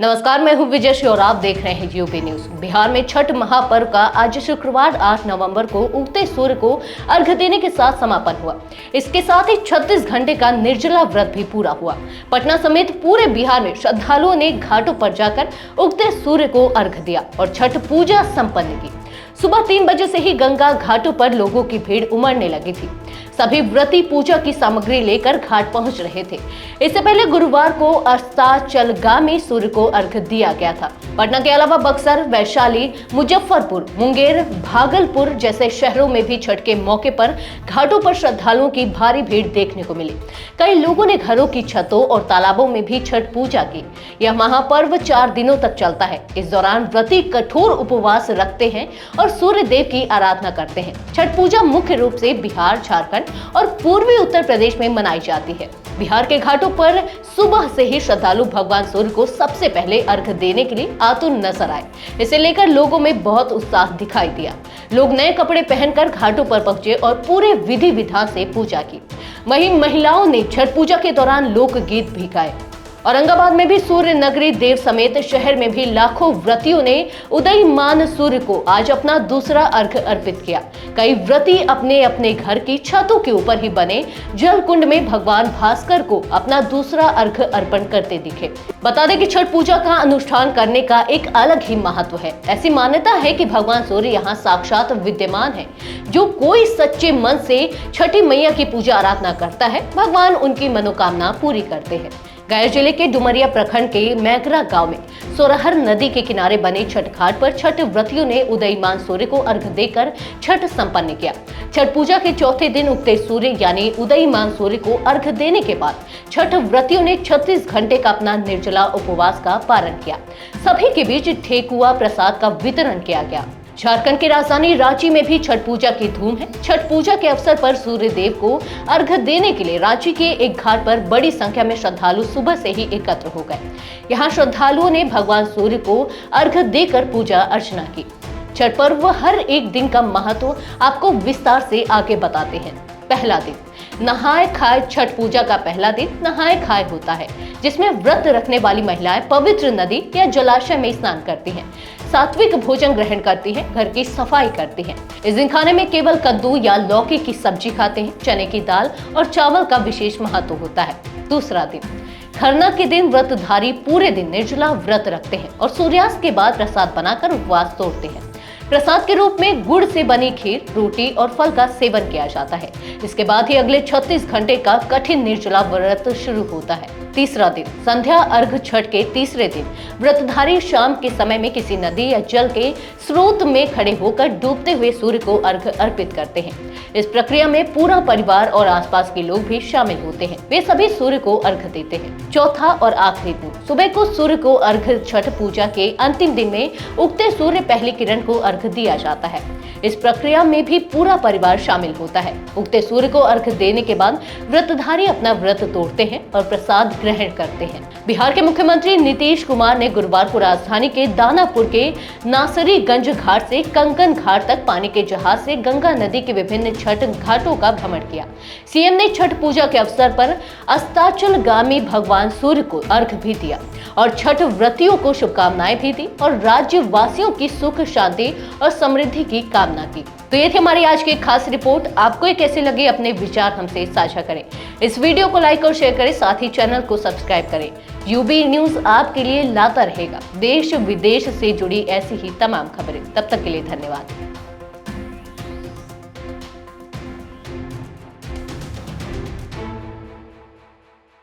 नमस्कार, मैं हूं विजय श्री और आप देख रहे हैं यूपी न्यूज। बिहार में छठ महापर्व का आज शुक्रवार 8 नवंबर को उगते सूर्य को अर्घ्य देने के साथ समापन हुआ। इसके साथ ही 36 घंटे का निर्जला व्रत भी पूरा हुआ। पटना समेत पूरे बिहार में श्रद्धालुओं ने घाटों पर जाकर उगते सूर्य को अर्घ्य दिया और छठ पूजा संपन्न की। सुबह 3 बजे से ही गंगा घाटों पर लोगों की भीड़ उमड़ने लगी थी। सभी व्रती पूजा की सामग्री लेकर घाट पहुंच रहे थे। इससे पहले गुरुवार को अस्ताचलगामी सूर्य को अर्घ्य दिया गया था। पटना के अलावा बक्सर, वैशाली, मुजफ्फरपुर, मुंगेर, भागलपुर जैसे शहरों में भी छठ के मौके पर घाटों पर श्रद्धालुओं की भारी भीड़ देखने को मिली। कई लोगों ने घरों की छतों और तालाबों में भी छठ पूजा की। यह महापर्व 4 दिनों तक चलता है। इस दौरान व्रती कठोर उपवास रखते हैं और सूर्य देव की आराधना करते हैं। छठ पूजा मुख्य रूप से बिहार, झारखंड और पूर्वी उत्तर प्रदेश में मनाई जाती है। बिहार के घाटों पर सुबह से ही श्रद्धालु भगवान सूर्य को सबसे पहले अर्घ्य देने के लिए आतुर नजर आए। इसे लेकर लोगों में बहुत उत्साह दिखाई दिया। लोग नए कपड़े पहनकर घाटों पर पहुंचे और पूरे विधि विधान से पूजा की। वहीं महिलाओं ने छठ पूजा के दौरान लोकगीत भी गाए। औरंगाबाद में भी सूर्य नगरी देव समेत शहर में भी लाखों व्रतियों ने उदयमान सूर्य को आज अपना दूसरा अर्घ्य अर्पित किया। कई व्रती अपने अपने घर की छतों के ऊपर ही बने जल कुंड में भगवान भास्कर को अपना दूसरा अर्घ्य अर्पण करते दिखे। बता दें कि छठ पूजा का अनुष्ठान करने का एक अलग ही महत्व है। ऐसी मान्यता है कि भगवान सूर्य यहाँ साक्षात विद्यमान है। जो कोई सच्चे मन से छठी मैया की पूजा आराधना करता है, भगवान उनकी मनोकामना पूरी करते हैं। गया जिले के डुमरिया प्रखंड के मैगरा गांव में सोरहर नदी के किनारे बने छठ घाट पर छठ व्रतियों ने उदयमान सूर्य को अर्घ्य देकर छठ संपन्न किया। छठ पूजा के चौथे दिन उगते सूर्य यानी उदयमान सूर्य को अर्घ्य देने के बाद छठ व्रतियों ने 36 घंटे का अपना निर्जला उपवास का पारण किया। सभी के बीच ठेकुआ प्रसाद का वितरण किया गया। झारखंड की राजधानी रांची में भी छठ पूजा की धूम है। छठ पूजा के अवसर पर सूर्य देव को अर्घ्य देने के लिए रांची के एक घाट पर बड़ी संख्या में श्रद्धालु सुबह से ही एकत्र हो गए। यहाँ श्रद्धालुओं ने भगवान सूर्य को अर्घ्य देकर पूजा अर्चना की। छठ पर्व हर एक दिन का महत्व आपको विस्तार से आगे बताते हैं। पहला दिन नहाए खाए। छठ पूजा का पहला दिन नहाए खाए होता है, जिसमें व्रत रखने वाली महिलाएं पवित्र नदी या जलाशय में स्नान करती हैं, सात्विक भोजन ग्रहण करती हैं, घर की सफाई करती हैं। इस दिन खाने में केवल कद्दू या लौकी की सब्जी खाते हैं। चने की दाल और चावल का विशेष महत्व होता है। दूसरा दिन खरना के दिन व्रतधारी पूरे दिन निर्जला व्रत रखते हैं और सूर्यास्त के बाद प्रसाद बनाकर उपवास तोड़ते हैं। प्रसाद के रूप में गुड़ से बनी खीर, रोटी और फल का सेवन किया जाता है। इसके बाद ही अगले 36 घंटे का कठिन निर्जला व्रत शुरू होता है। तीसरा दिन संध्या अर्घ। छठ के तीसरे दिन व्रतधारी शाम के समय में किसी नदी या जल के स्रोत में खड़े होकर डूबते हुए सूर्य को अर्घ्य अर्पित करते हैं। इस प्रक्रिया में पूरा परिवार और आसपास के लोग भी शामिल होते हैं। वे सभी सूर्य को अर्घ्य देते हैं। चौथा और आखिरी दिन सुबह को सूर्य को अर्घ्य। छठ पूजा के अंतिम दिन में उगते सूर्य पहली किरण को अर्घ्य दिया जाता है। इस प्रक्रिया में भी पूरा परिवार शामिल होता है। उगते सूर्य को अर्घ्य देने के बाद व्रतधारी अपना व्रत तोड़ते हैं और प्रसाद ग्रहण करते हैं। बिहार के मुख्यमंत्री नीतीश कुमार ने गुरुवार को राजधानी के दानापुर के नासरीगंज घाट से कंकन घाट तक पानी के जहाज से गंगा नदी के विभिन्न छठ घाटों का भ्रमण किया। सीएम ने छठ पूजा के अवसर पर अस्ताचलगामी भगवान सूर्य को अर्घ्य भी दिया और छठ व्रतियों को शुभकामनाएं भी दी और राज्यवासियों की सुख, शांति और समृद्धि की कामना की। तो ये थी हमारी आज की खास रिपोर्ट। आपको ये कैसे लगे, अपने विचार हमसे साझा करें। इस वीडियो को लाइक और शेयर करें, साथ ही चैनल को सब्सक्राइब करें। यूबी न्यूज आपके लिए लाता रहेगा देश विदेश से जुड़ी ऐसी ही तमाम खबरें। तब तक के लिए धन्यवाद।